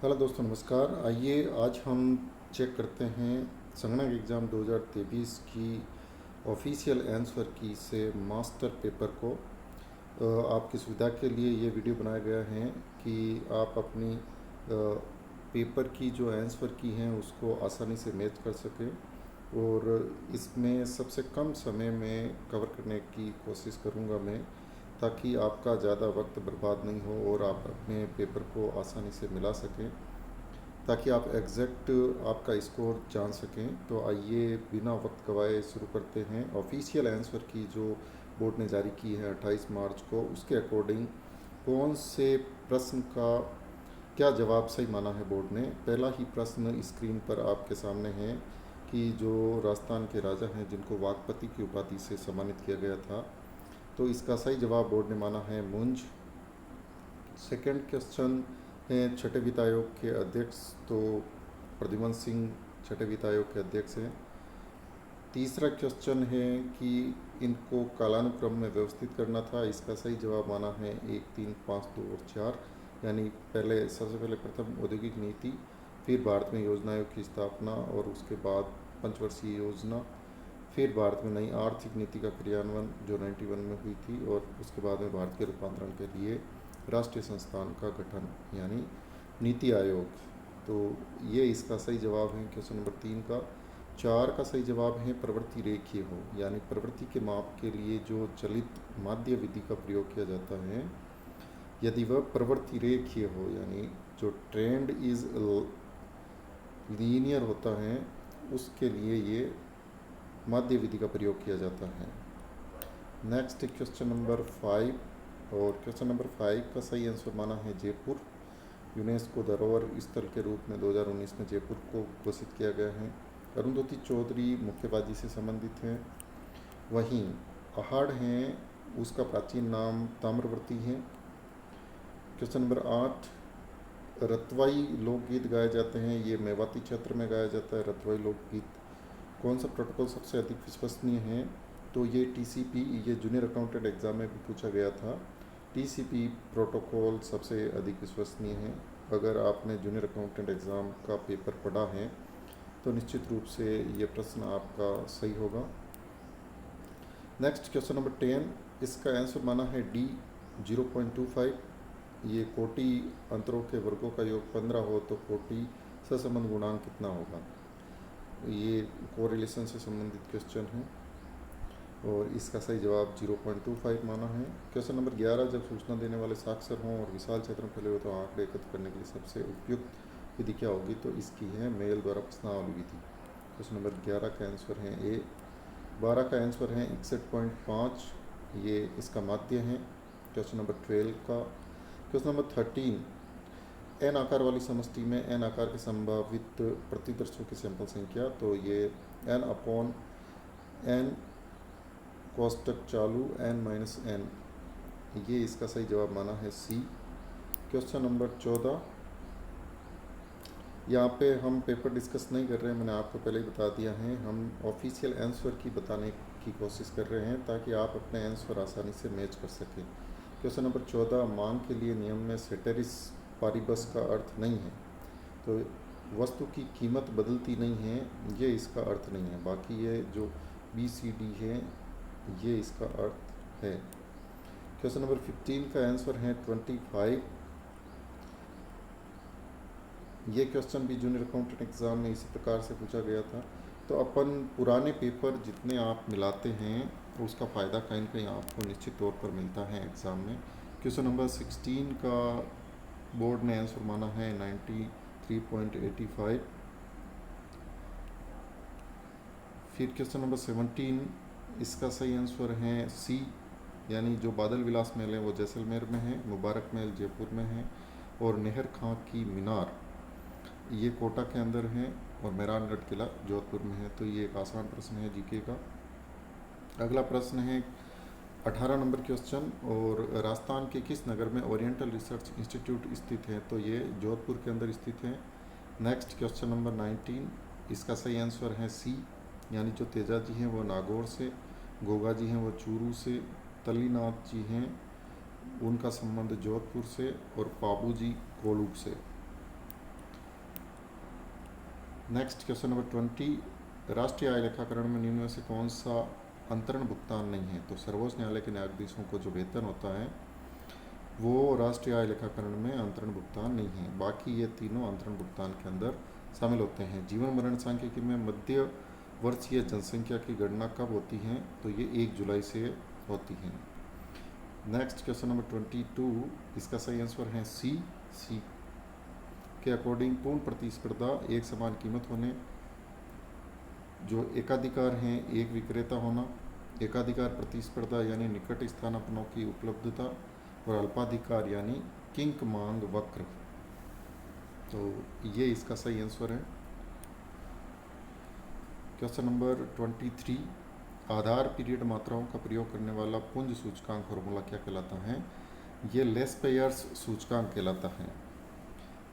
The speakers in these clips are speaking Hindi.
हेलो दोस्तों, नमस्कार। आइए आज हम चेक करते हैं संगणक एग्ज़ाम 2023 की ऑफिशियल आंसर की से मास्टर पेपर को। आपकी सुविधा के लिए ये वीडियो बनाया गया है कि आप अपनी पेपर की जो आंसर की हैं उसको आसानी से मैच कर सकें और इसमें सबसे कम समय में कवर करने की कोशिश करूँगा मैं, ताकि आपका ज़्यादा वक्त बर्बाद नहीं हो और आप अपने पेपर को आसानी से मिला सकें, ताकि आप एग्जैक्ट आपका स्कोर जान सकें। तो आइए बिना वक्त गवाए शुरू करते हैं। ऑफिशियल आंसर की जो बोर्ड ने जारी की है 28 मार्च को, उसके अकॉर्डिंग कौन से प्रश्न का क्या जवाब सही माना है बोर्ड ने। पहला ही प्रश्न स्क्रीन पर आपके सामने है कि जो राजस्थान के राजा हैं जिनको वाकपति की उपाधि से सम्मानित किया गया था, तो इसका सही जवाब बोर्ड ने माना है मुंज। सेकंड क्वेश्चन है छठे वित्त आयोग के अध्यक्ष, तो प्रद्युमन सिंह छठे वित्त आयोग के अध्यक्ष हैं। तीसरा क्वेश्चन है कि इनको कालानुक्रम में व्यवस्थित करना था, इसका सही जवाब माना है 1, 3, 5, 2 और 4, यानी सबसे पहले प्रथम औद्योगिक नीति, फिर भारत में योजना आयोग की स्थापना और उसके बाद पंचवर्षीय योजना, फिर भारत में नई आर्थिक नीति का क्रियान्वयन जो 91 में हुई थी, और उसके बाद में भारत के रूपांतरण के लिए राष्ट्रीय संस्थान का गठन यानी नीति आयोग। तो ये इसका सही जवाब है क्वेश्चन नंबर 3 का। 4 का सही जवाब है प्रवृत्ति रेखीय हो, यानी प्रवृत्ति के माप के लिए जो चलित माध्य विधि का प्रयोग किया जाता है, यदि वह प्रवृत्ति रेखीय हो, यानी जो ट्रेंड इज लीनियर होता है, उसके लिए ये माध्य विधि का प्रयोग किया जाता है। नेक्स्ट क्वेश्चन नंबर 5, और क्वेश्चन नंबर 5 का सही आंसर माना है जयपुर। यूनेस्को धरोहर स्थल के रूप में 2019 में जयपुर को घोषित किया गया है। अरुंधति चौधरी मुक्केबाजी से संबंधित हैं। वहीं अहाड़ हैं, उसका प्राचीन नाम ताम्रवर्ती है। क्वेश्चन नंबर 8, रतवाई लोकगीत गाए जाते हैं, ये मेवाती क्षेत्र में गाया जाता है रतवाई लोकगीत। कौन सा प्रोटोकॉल सबसे अधिक विश्वसनीय है, तो ये टीसीपी, ये जूनियर अकाउंटेंट एग्ज़ाम में भी पूछा गया था। टीसीपी प्रोटोकॉल सबसे अधिक विश्वसनीय है। अगर आपने जूनियर अकाउंटेंट एग्ज़ाम का पेपर पढ़ा है तो निश्चित रूप से ये प्रश्न आपका सही होगा। नेक्स्ट क्वेश्चन नंबर 10, इसका आंसर माना है डी 0.25। ये कोटि अंतरों के वर्गों का योग 15 हो तो कोटि सहसंबंध गुणांक कितना होगा। ये कोरिलेशन से संबंधित क्वेश्चन है और इसका सही जवाब 0.25 माना है। क्वेश्चन नंबर 11, जब सूचना देने वाले साक्षर हों और विशाल क्षेत्र में फैले हुए तो आंकड़े एकत्र करने के लिए सबसे उपयुक्त विधि क्या होगी, तो इसकी है मेल द्वारा प्रश्नावली विधि। क्वेश्चन नंबर 11 का आंसर है ए। 12 का आंसर है 61.5, ये इसका माध्य है। क्वेश्चन नंबर 12 का। क्वेश्चन नंबर 13, एन आकार वाली समष्टि में एन आकार के संभावित प्रतिदर्शों की सैंपल संख्या, तो ये n/n कोष्टक चालू n-n, ये इसका सही जवाब माना है सी। क्वेश्चन नंबर 14, यहाँ पे हम पेपर डिस्कस नहीं कर रहे हैं, मैंने आपको पहले ही बता दिया है। हम ऑफिशियल आंसर की बताने की कोशिश कर रहे हैं ताकि आप अपने आंसर आसानी से मैच कर सकें। क्वेश्चन नंबर 14, मांग के लिए नियम में सेटेरिस पारिबस का अर्थ नहीं है, तो वस्तु की कीमत बदलती नहीं है, ये इसका अर्थ नहीं है। बाकी ये जो BCD है ये इसका अर्थ है। क्वेश्चन नंबर 15 का आंसर है 25। ये क्वेश्चन भी जूनियर अकाउंटेंट एग्ज़ाम में इसी प्रकार से पूछा गया था। तो अपन पुराने पेपर जितने आप मिलाते हैं उसका फ़ायदा कहीं ना कहीं आपको निश्चित तौर पर मिलता है एग्ज़ाम में। क्वेश्चन नंबर 16 का बोर्ड ने आंसर माना है 93.85। फिर क्वेश्चन नंबर 17, इसका सही आंसर है सी, यानी जो बादल विलास महल है वो जैसलमेर में है, मुबारक महल जयपुर में है, और नेहर खां की मीनार ये कोटा के अंदर है, और मेहरानगढ़ किला जोधपुर में है। तो ये एक आसान प्रश्न है जीके का। अगला प्रश्न है 18 नंबर क्वेश्चन, और राजस्थान के किस नगर में ओरिएंटल रिसर्च इंस्टीट्यूट स्थित है, तो ये जोधपुर के अंदर स्थित है। नेक्स्ट क्वेश्चन नंबर 19, इसका सही आंसर है सी, यानी जो तेजा जी हैं वो नागौर से, गोगा जी हैं वो चूरू से, तलीनाथ जी हैं उनका संबंध जोधपुर से, और पाबू जी कोलूब से। नेक्स्ट क्वेश्चन नंबर 20, राष्ट्रीय आय लेखाकरण में निम्न में से कौन सा अंतरण भुगतान नहीं है? तो सर्वोच्च न्यायालय के न्यायाधीशों को जो वेतन होता है वो राष्ट्रीय आय लेखाकरण में अंतरण भुगतान नहीं है। बाकी ये तीनों अंतरण भुगतान के अंदर शामिल होते हैं। जीवन मरण सांख्यिकी में मध्य वर्षीय जनसंख्या की गणना कब होती है? तो ये 1 जुलाई से होती है। नेक्स्ट क्वेश्चन नंबर 22, इसका सही आंसर है सी के अकॉर्डिंग पूर्ण प्रतिस्पर्धा, एक समान कीमत होने, जो एकाधिकार हैं एक विक्रेता होना, एकाधिकार प्रतिस्पर्धा यानी निकट स्थानापन्नों की उपलब्धता, और अल्पाधिकार यानी किंक मांग वक्र। तो ये इसका सही आंसर है। क्वेश्चन नंबर 23, आधार पीरियड मात्राओं का प्रयोग करने वाला पुंज सूचकांक फॉर्मूला क्या कहलाता है? ये लेस्पेयर्स सूचकांक कहलाता है।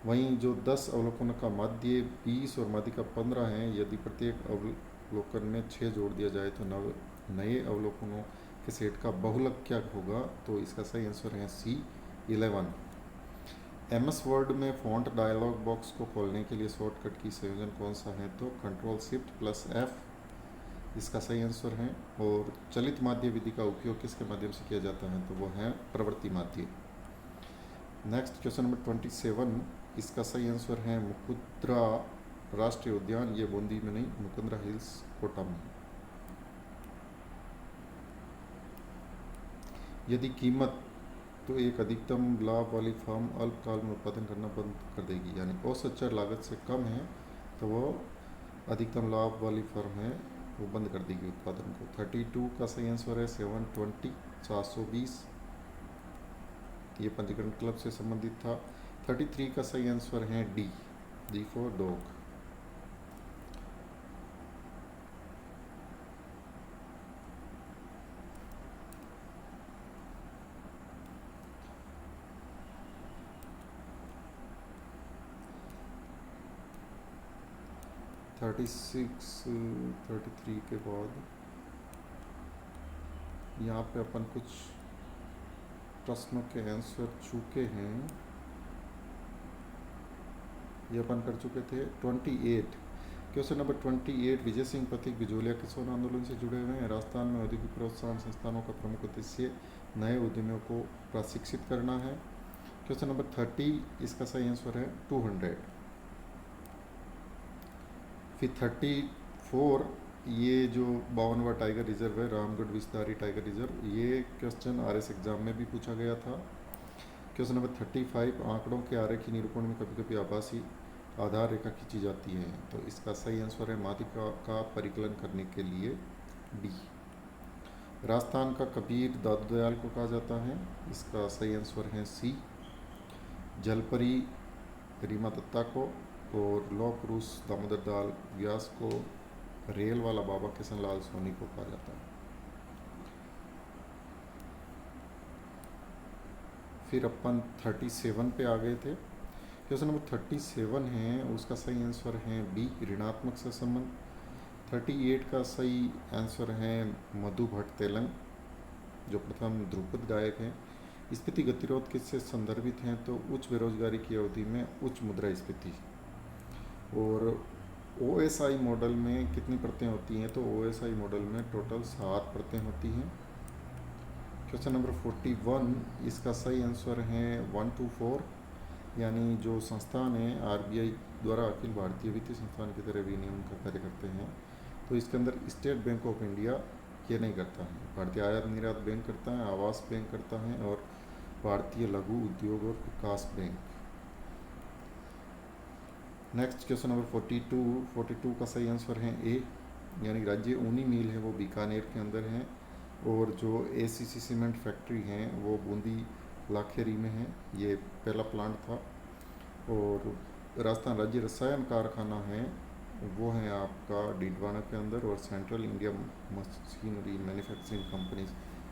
वहीं जो 10 अवलोकनों का माध्य 20 और माध्यिका 15 है, यदि प्रत्येक अवलोकन में 6 जोड़ दिया जाए तो नए अवलोकनों के सेट का बहुलक क्या होगा? तो इसका सही आंसर है C11। MS वर्ड में फ़ॉन्ट डायलॉग बॉक्स को खोलने के लिए शॉर्टकट की संयोजन कौन सा है? तो Ctrl+Shift+F इसका सही आंसर है। और चलित माध्य विधि का उपयोग किसके माध्यम से किया जाता है? तो वो है प्रवृत्ति माध्य। नेक्स्ट क्वेश्चन नंबर 27, इसका सही आंसर है मुकुंदरा राष्ट्रीय उद्यान। ये बूंदी में नहीं, मुकुंदरा हिल्स कोटा में। यदि कीमत, तो एक अधिकतम लाभ वाली फर्म अल्पकाल में उत्पादन करना बंद कर देगी, यानी औसत चर लागत से कम है तो वो अधिकतम लाभ वाली फर्म है वो बंद कर देगी उत्पादन को। 32 का सही आंसर है 720 720, ये पंजीकरण क्लब से संबंधित था। 33 का सही आंसर है D फॉर डॉग। थर्टी 33 के बाद यहाँ पे अपन कुछ प्रश्नों के आंसर चुके हैं, ये अपन कर चुके थे। 28, क्वेश्चन नंबर 28, विजय सिंह पथिक बिजोलिया किसान आंदोलन से जुड़े हुए हैं। राजस्थान में औद्योगिक प्रोत्साहन संस्थानों का प्रमुख उद्देश्य नए उद्यमियों को प्रशिक्षित करना है। क्वेश्चन नंबर 30, इसका सही आंसर है 200। फिर 34, ये जो 52वां टाइगर रिजर्व है रामगढ़ विस्तारी टाइगर रिजर्व, ये क्वेश्चन RS एग्जाम में भी पूछा गया था। क्वेश्चन नंबर 35, आंकड़ों के आरेखीय निरूपण में कभी कभी आभासी आधार रेखा खींची जाती है। तो इसका सही आंसर है माध्यिका का परिकलन करने के लिए D। राजस्थान का कबीर दादू दयाल को कहा जाता है, इसका सही आंसर है C। जलपरी रीमा दत्ता को, और लौह पुरुष दामोदर दाल व्यास को, रेल वाला बाबा किशन लाल सोनी को कहा जाता है। फिर अपन 37 पे आ गए थे। क्वेश्चन नंबर 37 है, उसका सही आंसर है B ऋणात्मक से संबंध। 38 का सही आंसर है मधु भट्ट तेलंग, जो प्रथम ध्रुपद गायक हैं। स्फीति गतिरोध किससे संदर्भित हैं? तो उच्च बेरोजगारी की अवधि में उच्च मुद्रास्फीति। और OSI मॉडल में कितनी परतें होती हैं? तो OSI मॉडल में टोटल 7 परतें होती हैं। क्वेश्चन नंबर 41, इसका सही आंसर है 1 to 4, यानी जो संस्थान है RBI द्वारा अखिल भारतीय वित्तीय संस्थान की तरह विनियमन का कार्य करते हैं। तो इसके अंदर स्टेट बैंक ऑफ इंडिया ये नहीं करता है, भारतीय आयात निर्यात बैंक करता है, आवास बैंक करता है, और भारतीय लघु उद्योग और विकास बैंक। नेक्स्ट क्वेश्चन नंबर 42 का सही आंसर है A, यानी राज्य ऊनी मिल है वो बीकानेर के अंदर है, और जो ACC सीमेंट फैक्ट्री है वो बूंदी लाखेरी में है, ये पहला प्लांट था। और राजस्थान राज्य रसायन कारखाना है वो है आपका डीडवाना के अंदर, और central India machinery manufacturing company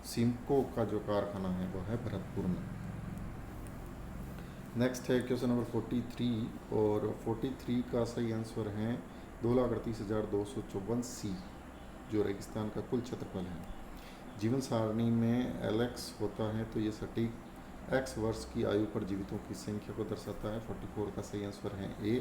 Simco का जो कारखाना है वो है भरतपुर में। नेक्स्ट है क्वेश्चन नंबर 43, और 43 का सही आंसर है 2,38,254 C, जो रेगिस्तान का कुल क्षेत्रफल है। जीवन सारणी में LX होता है, तो ये सटीक X वर्ष की आयु पर जीवितों की संख्या को दर्शाता है। 44 का सही आंसर है A।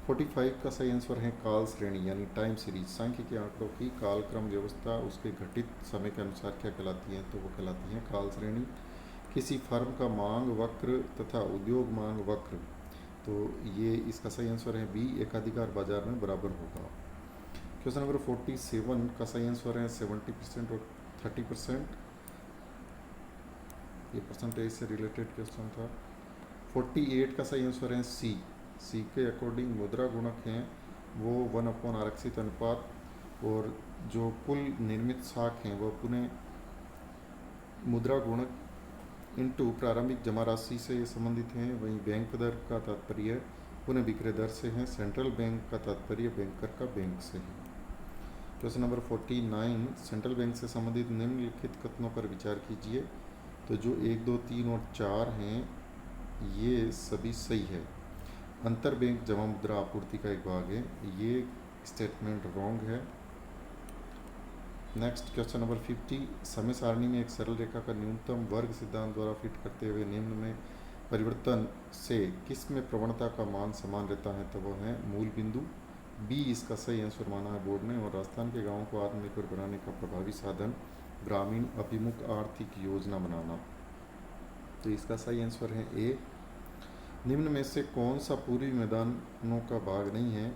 45 का सही आंसर है काल श्रेणी यानी टाइम सीरीज। सांख्यिकी आंकड़ों की कालक्रम व्यवस्था उसके घटित समय के अनुसार क्या कहलाती है, तो वो कहलाती है काल श्रेणी। किसी फर्म का मांग वक्र तथा उद्योग मांग वक्र, तो ये इसका सही आंसर है बी, एकाधिकार बाजार में बराबर होगा। क्वेश्चन नंबर 47 का सही आंसर है 70% और 30%, ये परसेंटेज से रिलेटेड क्वेश्चन था। 48 का सही आंसर है सी। सी के अकॉर्डिंग मुद्रा गुणक हैं वो 1/, आरक्षित अनुपात, और जो कुल निर्मित साख हैं वो पुनः मुद्रा गुणक इंटू प्रारंभिक जमा राशि से संबंधित हैं। वहीं बैंक दर का तात्पर्य पुनः विक्रय दर से है। सेंट्रल बैंक का तात्पर्य बैंकर का बैंक से है। क्वेश्चन नंबर 49, सेंट्रल बैंक से संबंधित निम्नलिखित कथनों पर विचार कीजिए। तो जो 1, 2, 3 और 4 हैं ये सभी सही है। अंतर बैंक जमा मुद्रा आपूर्ति का एक भाग है, ये स्टेटमेंट रॉन्ग है। नेक्स्ट क्वेश्चन नंबर 50, समय सारणी में एक सरल रेखा का न्यूनतम वर्ग सिद्धांत द्वारा फिट करते हुए निम्न में परिवर्तन से किस में प्रवणता का मान समान रहता है, तो वो है मूल बिंदु। बी इसका सही आंसर माना है बोर्ड ने। और राजस्थान के गांवों को आत्मनिर्भर बनाने का प्रभावी साधन ग्रामीण अभिमुख आर्थिक योजना बनाना, तो इसका सही आंसर है ए। निम्न में से कौन सा पूर्वी मैदानों का भाग नहीं है,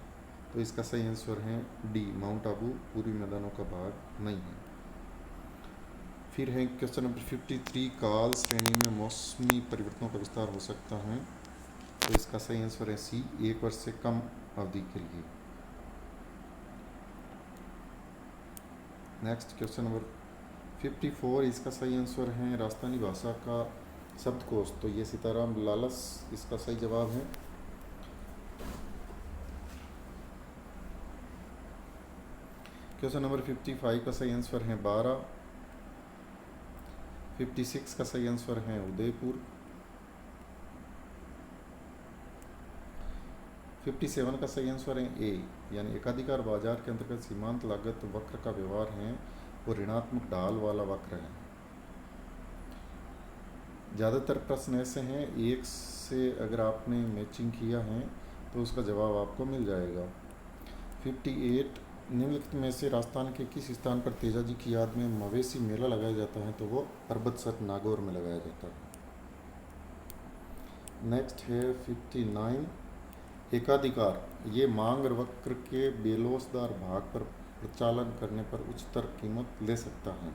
तो इसका सही आंसर है डी, माउंट आबू पूर्वी मैदानों का भाग नहीं है। फिर है क्वेश्चन नंबर 53, काल श्रेणी में मौसमी परिवर्तनों का विस्तार हो सकता है, तो इसका सही आंसर है सी, 1 वर्ष से कम अवधि के लिए। नेक्स्ट क्वेश्चन नंबर 54, इसका सही आंसर है राजस्थानी भाषा का शब्दकोश, तो ये सीताराम लालस इसका सही जवाब है। क्वेश्चन नंबर 55 का सही आंसर है 12। 56 का सही आंसर है उदयपुर। 57 का सही आंसर है ए, यानी एकाधिकार बाजार के अंतर्गत सीमांत लागत वक्र का व्यवहार है वो ऋणात्मक ढाल वाला वक्र है। ज़्यादातर प्रश्न ऐसे हैं, एक से अगर आपने मैचिंग किया है तो उसका जवाब आपको मिल जाएगा। 58, निम्नलिखित में से राजस्थान के किस स्थान पर तेजाजी की याद में मवेशी मेला लगाया जाता है, तो वो परबतसर नागौर में लगाया जाता है। नेक्स्ट है 59, एकाधिकार ये मांग वक्र के बेलोसदार भाग पर प्रचालन करने पर उच्चतर कीमत ले सकता है,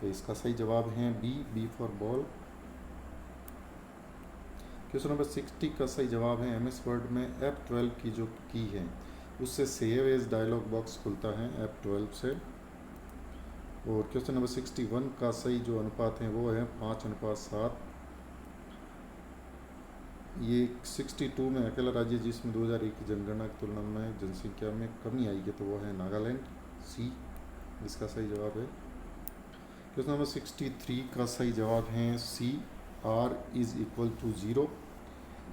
तो इसका सही जवाब है B, B for ball. Question number 60 का सही जवाब है MS वर्ड में F12 की जो की है उससे सेव एज डायलॉग बॉक्स खुलता है F12 से। और क्वेश्चन नंबर 61 का सही जो अनुपात है वो है 5:7। ये 62 में अकेला राज्य जिसमें 2001 की जनगणना की तुलना में जनसंख्या में कमी आई है, तो वो है नागालैंड, सी इसका सही जवाब है। क्वेश्चन नंबर 63 का सही जवाब है सी, R = 0।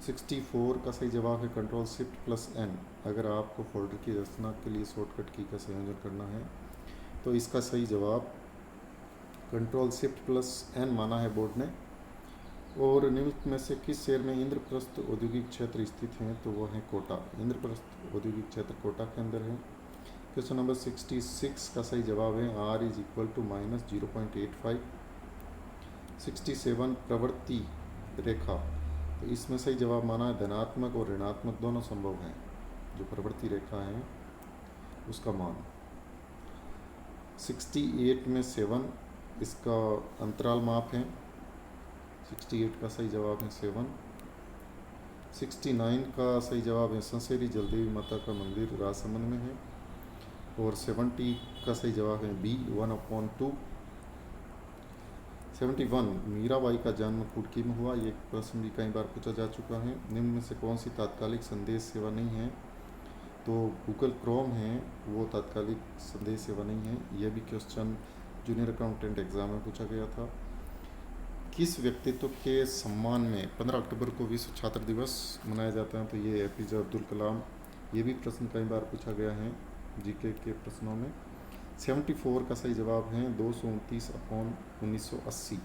64 का सही जवाब है Ctrl+Shift+N। अगर आपको फोल्डर की रचना के लिए शॉर्टकट की का संयोजन करना है तो इसका सही जवाब Ctrl+Shift+N माना है बोर्ड ने। और निम्नलिखित में से किस शहर में इंद्रप्रस्थ औद्योगिक क्षेत्र स्थित है, तो वो है कोटा। इंद्रप्रस्थ औद्योगिक क्षेत्र कोटा के अंदर है। क्वेश्चन नंबर 66 का सही जवाब है R = -0.85। 67 प्रवृत्ति रेखा, तो इसमें सही जवाब माना है धनात्मक और ऋणात्मक दोनों संभव है। जो प्रवृत्ति रेखा है उसका मान। 68 में 7 इसका अंतराल माप है, 68 का सही जवाब है 7। 69 का सही जवाब है संसेरी जलदेवी माता का मंदिर राजसमंद में है। और 70 का सही जवाब है बी, 1/2। 71 मीराबाई का जन्म कुड़की में हुआ, ये प्रश्न भी कई बार पूछा जा चुका है। निम्न में से कौन सी तात्कालिक संदेश सेवा नहीं है, तो गूगल क्रोम है वो तात्कालिक संदेश सेवा नहीं है। यह भी क्वेश्चन जूनियर अकाउंटेंट एग्जाम में पूछा गया था। किस व्यक्तित्व के सम्मान में 15 अक्टूबर को विश्व छात्र दिवस मनाया जाता है, तो ये APJ अब्दुल कलाम। ये भी प्रश्न कई बार पूछा गया है GK के प्रश्नों में। 74 का सही जवाब है 229/1980।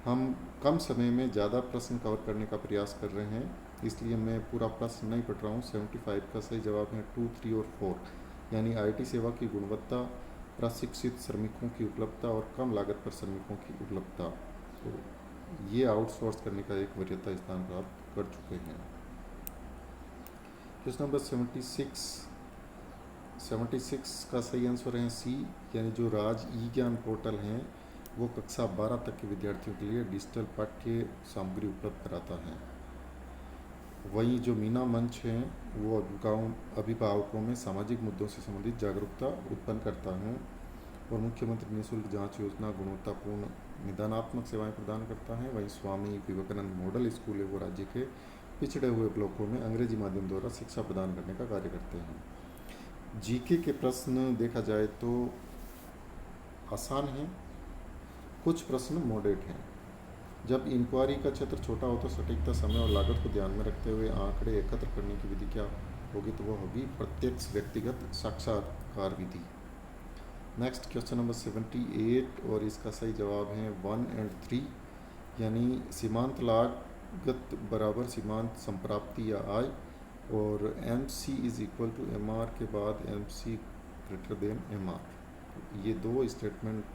हम कम समय में ज़्यादा प्रश्न कवर करने का प्रयास कर रहे हैं, इसलिए मैं पूरा प्रश्न नहीं पढ़ रहा हूँ। 75 का सही जवाब है 2, 3 और 4, यानी आईटी सेवा की गुणवत्ता, प्रशिक्षित श्रमिकों की उपलब्धता और कम लागत पर श्रमिकों की उपलब्धता। तो ये आउटसोर्स करने का एक वरीयता स्थान प्राप्त कर चुके हैं। क्वेश्चन नंबर 76 का सही आंसर है सी, यानी जो राज ई ज्ञान पोर्टल हैं वो कक्षा 12 तक के विद्यार्थियों के लिए डिजिटल पाठ्य सामग्री उपलब्ध कराता है। वहीं जो मीना मंच है वो अभिभावकों में सामाजिक मुद्दों से संबंधित जागरूकता उत्पन्न करता है और मुख्यमंत्री निःशुल्क जांच योजना गुणवत्तापूर्ण निदानात्मक सेवाएं प्रदान करता है। वहीं स्वामी विवेकानंद मॉडल स्कूल है वो राज्य के पिछड़े हुए ब्लॉकों में अंग्रेजी माध्यम द्वारा शिक्षा प्रदान करने का कार्य करते हैं। जीके के प्रश्न देखा जाए तो आसान हैं, कुछ प्रश्न मॉडरेट हैं। जब इंक्वायरी का क्षेत्र छोटा हो तो सटीकता, समय और लागत को ध्यान में रखते हुए आंकड़े एकत्र करने की विधि क्या होगी, तो वह होगी प्रत्यक्ष व्यक्तिगत साक्षात्कार विधि। नेक्स्ट क्वेश्चन नंबर 78 और इसका सही जवाब है 1 और 3, यानी सीमांत लागत बराबर सीमांत संप्राप्ति या आय, और MC is equal to MR के बाद MC ग्रेटर देन MR। ये दो स्टेटमेंट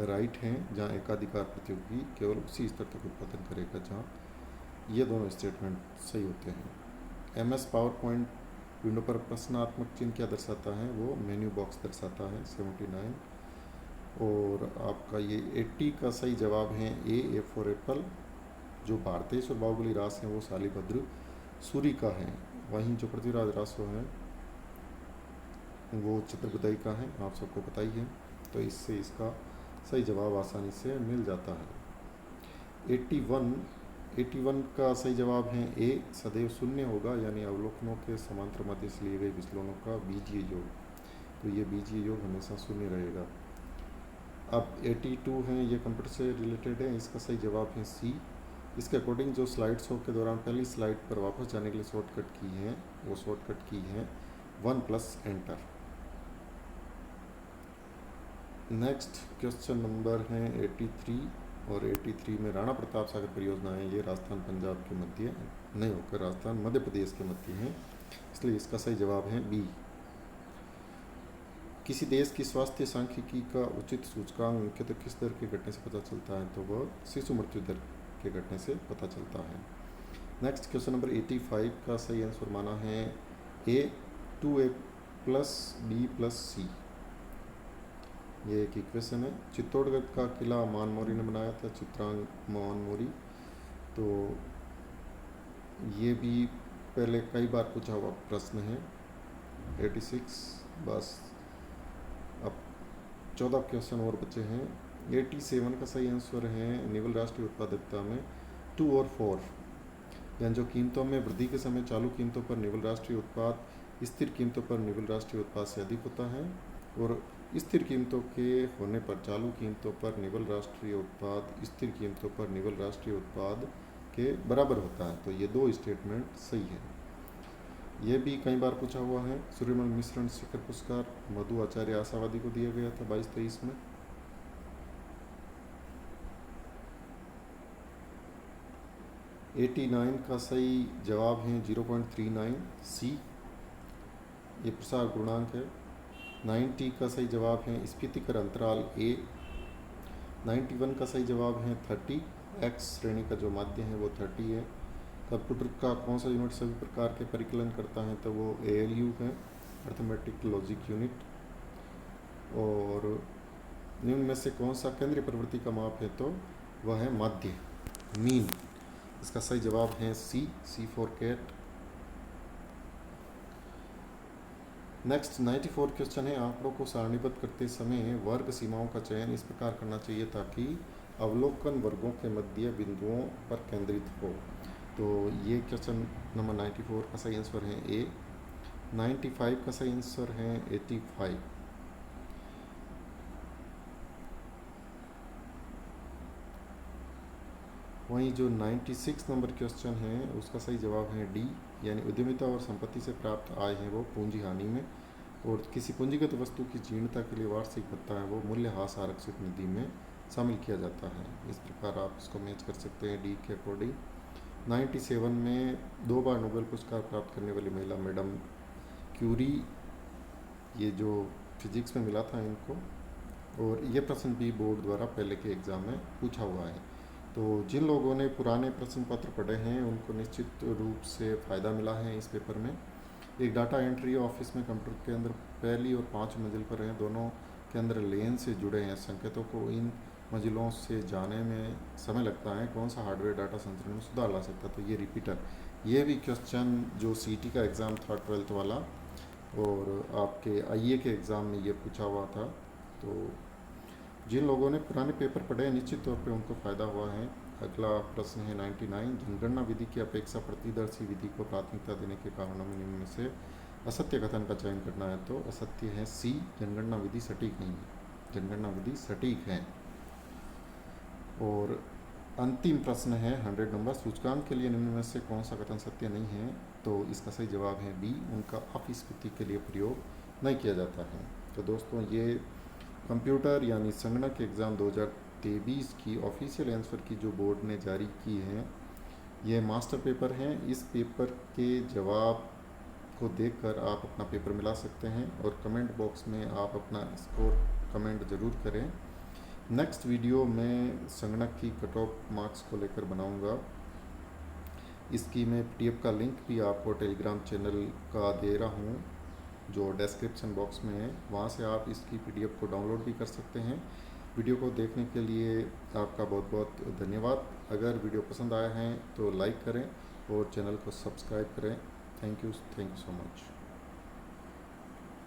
राइट हैं जहाँ एकाधिकार प्रतियोगी केवल उसी स्तर तक उत्पादन करेगा जहाँ ये दोनों स्टेटमेंट सही होते हैं। MS पावर पॉइंट विंडो पर प्रश्नात्मक चिन्ह क्या दर्शाता है, वो मेन्यू बॉक्स दर्शाता है 79। और आपका ये 80 का सही जवाब है A फॉर एप्पल। जो भारतेश और बाहुबली रास हैं वो शालिभद्र सूरी का है। वहीं जो पृथ्वीराज रासो है वो चित्रगुदाई का है, आप सबको पता ही है, तो इससे इसका सही जवाब आसानी से मिल जाता है। 81 का सही जवाब है ए, सदैव शून्य होगा, यानी अवलोकनों के समांतर मध्य से लिए गए विचलनों का बीजीय योग, तो ये बीजीय योग हमेशा शून्य रहेगा। अब 82 है, ये कंप्यूटर से रिलेटेड है, इसका सही जवाब है सी। इसके अकॉर्डिंग जो स्लाइड शो के दौरान पहली स्लाइड पर वापस जाने के लिए शॉर्टकट की है वो शॉर्टकट की है 1+ एंटर। नेक्स्ट क्वेश्चन नंबर है 83 और 83 में राणा प्रताप सागर परियोजना है, ये राजस्थान पंजाब के मध्य नहीं होकर राजस्थान मध्य प्रदेश के मध्य है, इसलिए इसका सही जवाब है बी। किसी देश की स्वास्थ्य सांख्यिकी का उचित सूचकांक मुख्यतः किस दर के घटने से पता चलता है, तो वह शिशु मृत्यु दर के घटने से पता चलता है। नेक्स्ट क्वेश्चन नंबर 85 का सही आंसर माना है ए, 2A + B + C। ये एक इक्वेशन है। चित्तौड़गढ़ का किला मानमोरी ने बनाया था, चित्रांग मानमोरी, तो ये भी पहले कई बार पूछा हुआ प्रश्न है। 86, बस अब 14 क्वेश्चन और बचे हैं। 87 का सही आंसर है निवल राष्ट्रीय उत्पादकता में 2 और 4, यानी जो कीमतों में वृद्धि के समय चालू कीमतों पर निवल राष्ट्रीय उत्पाद स्थिर कीमतों पर निवल राष्ट्रीय उत्पाद से अधिक होता है, और स्थिर कीमतों के होने पर चालू कीमतों पर निवल राष्ट्रीय उत्पाद स्थिर कीमतों पर निवल राष्ट्रीय उत्पाद के बराबर होता है। तो ये दो स्टेटमेंट सही है। ये भी कई बार पूछा हुआ है। सूर्यमल मिश्रण शिखर पुरस्कार मधु आचार्य आशावादी को दिया गया था 22-23 में। - 89 का सही जवाब है 0.39 सी, ये प्रसार गुणांक है। 90 का सही जवाब है स्फीतिकर अंतराल ए। 91 का सही जवाब है 30, एक्स श्रेणी का जो माध्य है वो 30 है। कंप्यूटर का कौन सा यूनिट सभी प्रकार के परिकलन करता है, तो वो ALU है, अर्थमेटिक लॉजिक यूनिट। और निम्न में से कौन सा केंद्रीय प्रवृत्ति का माप है, तो वह है माध्य, मीन। इसका सही जवाब है सी फॉर कैट। नेक्स्ट 94 क्वेश्चन है, आंकड़ों को सारणीबद्ध करते समय वर्ग सीमाओं का चयन इस प्रकार करना चाहिए ताकि अवलोकन वर्गों के मध्य बिंदुओं पर केंद्रित हो। तो ये क्वेश्चन नंबर 94 का सही आंसर है ए। 95 का सही आंसर है 85। वहीं जो 96 नंबर क्वेश्चन है उसका सही जवाब है डी, यानी उद्यमिता और संपत्ति से प्राप्त आय है वो पूंजी हानि में, और किसी पूंजीगत वस्तु की जीर्णता के लिए वार्षिक भत्ता है वो मूल्यह्रास आरक्षित निधि में शामिल किया जाता है। इस प्रकार आप इसको मैच कर सकते हैं डी के अकॉर्डिंग। 97 में 2 बार नोबेल पुरस्कार प्राप्त करने वाली महिला मैडम क्यूरी, ये जो फिजिक्स में मिला था इनको, और ये प्रश्न भी बोर्ड द्वारा पहले के एग्ज़ाम में पूछा हुआ है। तो जिन लोगों ने पुराने प्रश्न पत्र पढ़े हैं उनको निश्चित रूप से फ़ायदा मिला है इस पेपर में। एक डाटा एंट्री ऑफिस में कंप्यूटर के अंदर पहली और 5 मंजिल पर हैं, दोनों के अंदर लेन से जुड़े हैं। संकेतों को इन मंजिलों से जाने में समय लगता है, कौन सा हार्डवेयर डाटा संचरण में सुधार ला सकता है। तो ये रिपीटर, ये भी क्वेश्चन जो सीटी का एग्ज़ाम था 12th वाला और आपके आईए के एग्ज़ाम में ये पूछा हुआ था। तो जिन लोगों ने पुराने पेपर पढ़े हैं निश्चित तौर पे उनको फ़ायदा हुआ है। अगला प्रश्न है 99, जनगणना विधि की अपेक्षा प्रतिदर्शी विधि को प्राथमिकता देने के कारणों में निम्न में से असत्य कथन का चयन करना है। तो असत्य है सी, जनगणना विधि सटीक नहीं है। जनगणना विधि सटीक है। और अंतिम प्रश्न है 100 नंबर, सूचकांक के लिए निम्न में से कौन सा कथन सत्य नहीं है। तो इसका सही जवाब है डी, उनका अपस्फीति के लिए प्रयोग नहीं किया जाता है। तो दोस्तों ये कंप्यूटर यानी संगणक एग्ज़ाम 2023 की ऑफिशियल आंसर की जो बोर्ड ने जारी की है, ये मास्टर पेपर हैं। इस पेपर के जवाब को देखकर आप अपना पेपर मिला सकते हैं और कमेंट बॉक्स में आप अपना स्कोर कमेंट ज़रूर करें। नेक्स्ट वीडियो में संगणक की कट ऑफ मार्क्स को लेकर बनाऊंगा। इसकी मैं पीडीएफ का लिंक भी आपको टेलीग्राम चैनल का दे रहा हूँ जो डिस्क्रिप्शन बॉक्स में है, वहाँ से आप इसकी पीडीएफ को डाउनलोड भी कर सकते हैं। वीडियो को देखने के लिए आपका बहुत बहुत धन्यवाद। अगर वीडियो पसंद आया है तो लाइक करें और चैनल को सब्सक्राइब करें। Thank you so much.